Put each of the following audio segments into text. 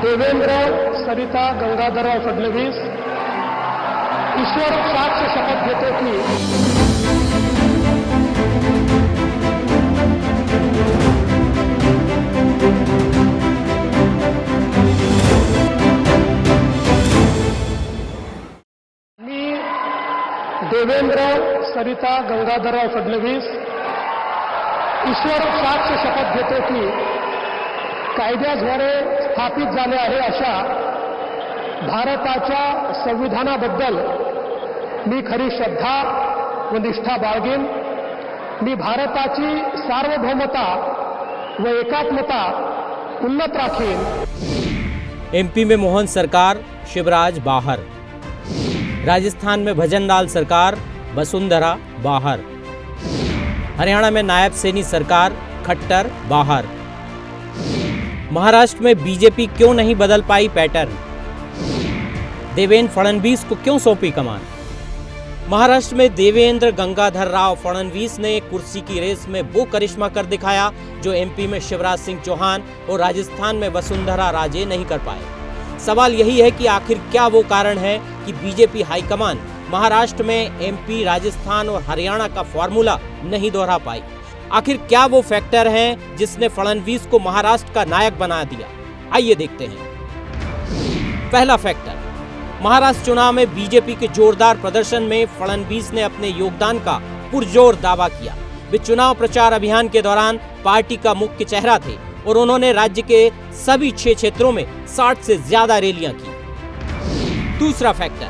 देवेंद्र सरिता गंगाधरराव फडणवीस ईश्वर साक्ष शपथ घेतो की मी देवेंद्र सरिता गंगाधरराव फडणवीस ईश्वर साक्ष शपथ घेतो की कायद्याद्वारे स्थापित झाले आहे अशा भारताच्या संविधानाबद्दल मी खरी श्रद्धा व निष्ठा बाळगेन। मी भारताची सार्वभौमता व एकात्मता उन्नत राखीन। एमपी में मोहन सरकार, शिवराज बाहर। राजस्थान में भजनलाल सरकार, वसुंधरा बाहर। हरियाणा में नायब सैनी सरकार, खट्टर बाहर। महाराष्ट्र में बीजेपी क्यों नहीं बदल पाई पैटर्न? देवेंद्र फडणवीस को क्यों सौंपी कमान? महाराष्ट्र में देवेंद्र गंगाधर राव फडणवीस ने कुर्सी की रेस में वो करिश्मा कर दिखाया जो एमपी में शिवराज सिंह चौहान और राजस्थान में वसुंधरा राजे नहीं कर पाए। सवाल यही है कि आखिर क्या वो कारण है कि बीजेपी हाईकमान महाराष्ट्र में एमपी, राजस्थान और हरियाणा का फॉर्मूला नहीं दोहरा पाई? आखिर क्या वो फैक्टर हैं जिसने फडणवीस को महाराष्ट्र का नायक बना दिया? आइए देखते हैं। पहला फैक्टर, महाराष्ट्र चुनाव में बीजेपी के जोरदार प्रदर्शन में फडणवीस ने अपने योगदान का पुरजोर दावा किया। वे चुनाव प्रचार अभियान के दौरान पार्टी का मुख्य चेहरा थे और उन्होंने राज्य के सभी 6 क्षेत्रों में 60 से ज्यादा रैलियां की। दूसरा फैक्टर,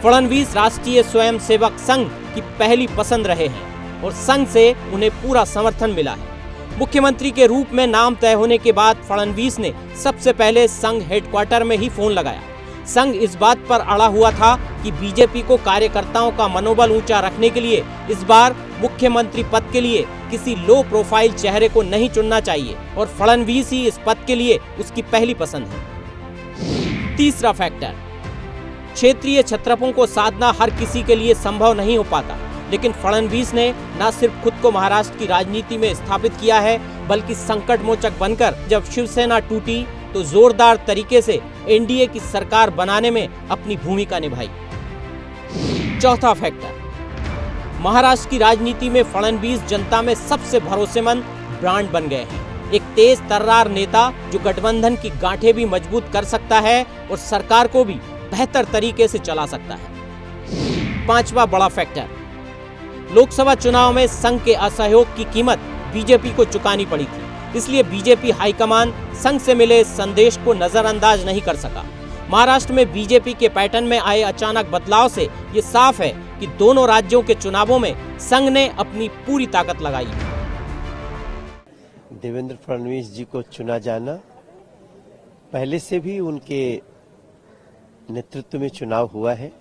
फडणवीस राष्ट्रीय स्वयंसेवक संघ की पहली पसंद रहे हैं और संघ से उन्हें पूरा समर्थन मिला है। मुख्यमंत्री के रूप में नाम तय होने के बाद फडणवीस ने सबसे पहले संघ हेडक्वार्टर में ही फोन लगाया। संघ इस बात पर अड़ा हुआ था कि बीजेपी को कार्यकर्ताओं का मनोबल ऊंचा रखने के लिए इस बार मुख्यमंत्री पद के लिए किसी लो प्रोफाइल चेहरे को नहीं चुनना चाहिए और फडणवीस ही इस पद के लिए उसकी पहली पसंद है। तीसरा फैक्टर, क्षेत्रीय छत्रपों को साधना हर किसी के लिए संभव नहीं हो पाता, लेकिन फडणवीस ने न सिर्फ खुद को महाराष्ट्र की राजनीति में स्थापित किया है बल्कि संकट मोचक बनकर जब शिवसेना टूटी तो जोरदार तरीके से एनडीए की सरकार बनाने में अपनी भूमिका निभाई। चौथा फैक्टर, महाराष्ट्र की राजनीति में फडणवीस जनता में सबसे भरोसेमंद ब्रांड बन गए हैं। एक तेज तर्रार नेता जो गठबंधन की गांठें भी मजबूत कर सकता है और सरकार को भी बेहतर तरीके से चला सकता है। पांचवा बड़ा फैक्टर, लोकसभा चुनाव में संघ के असहयोग की कीमत बीजेपी को चुकानी पड़ी थी, इसलिए बीजेपी हाईकमान संघ से मिले संदेश को नजरअंदाज नहीं कर सका। महाराष्ट्र में बीजेपी के पैटर्न में आए अचानक बदलाव से ये साफ है कि दोनों राज्यों के चुनावों में संघ ने अपनी पूरी ताकत लगाई। देवेंद्र फडणवीस जी को चुना जाना, पहले से भी उनके नेतृत्व में चुनाव हुआ है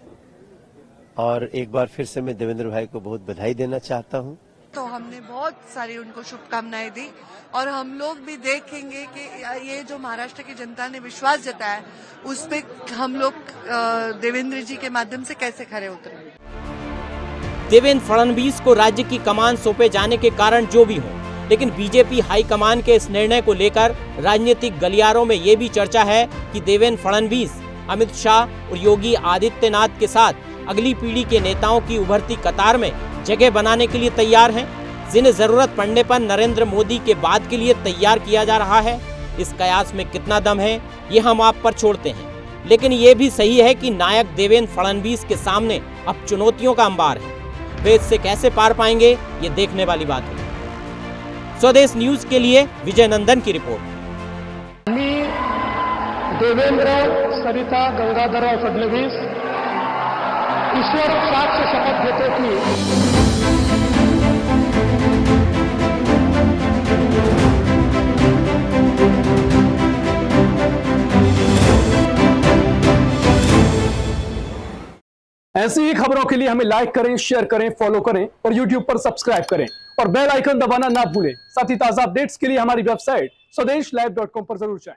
और एक बार फिर से मैं देवेंद्र भाई को बहुत बधाई देना चाहता हूं। तो हमने बहुत सारी उनको शुभकामनाएं दी और हम लोग भी देखेंगे कि ये जो महाराष्ट्र की जनता ने विश्वास जताया उस पे हम लोग देवेंद्र जी के माध्यम से कैसे खरे उतरेंगे। देवेंद्र फडणवीस को राज्य की कमान सौंपे जाने के कारण जो भी हो, लेकिन बीजेपी हाईकमान के इस निर्णय को लेकर राजनीतिक गलियारों में ये भी चर्चा है कि देवेंद्र फडणवीस अमित शाह और योगी आदित्यनाथ के साथ अगली पीढ़ी के नेताओं की उभरती कतार में जगह बनाने के लिए तैयार हैं, जिन्हें जरूरत पड़ने पर नरेंद्र मोदी के बाद के लिए तैयार किया जा रहा है। इस कयास में कितना दम है ये हम आप पर छोड़ते हैं, लेकिन ये भी सही है कि नायक देवेंद्र फडणवीस के सामने अब चुनौतियों का अंबार है। वे इससे कैसे पार पाएंगे ये देखने वाली बात है। स्वदेश न्यूज के लिए विजय नंदन की रिपोर्ट। मी देवेंद्र सरिता गंगाधरराव फडणवीस ईश्वर साक्ष शपथ घेतो की ऐसी ही खबरों के लिए हमें लाइक करें, शेयर करें, फॉलो करें और यूट्यूब पर सब्सक्राइब करें और बेल आइकन दबाना ना भूलें। साथ ही ताजा अपडेट्स के लिए हमारी वेबसाइट स्वदेशलाइव.com पर जरूर जाएं।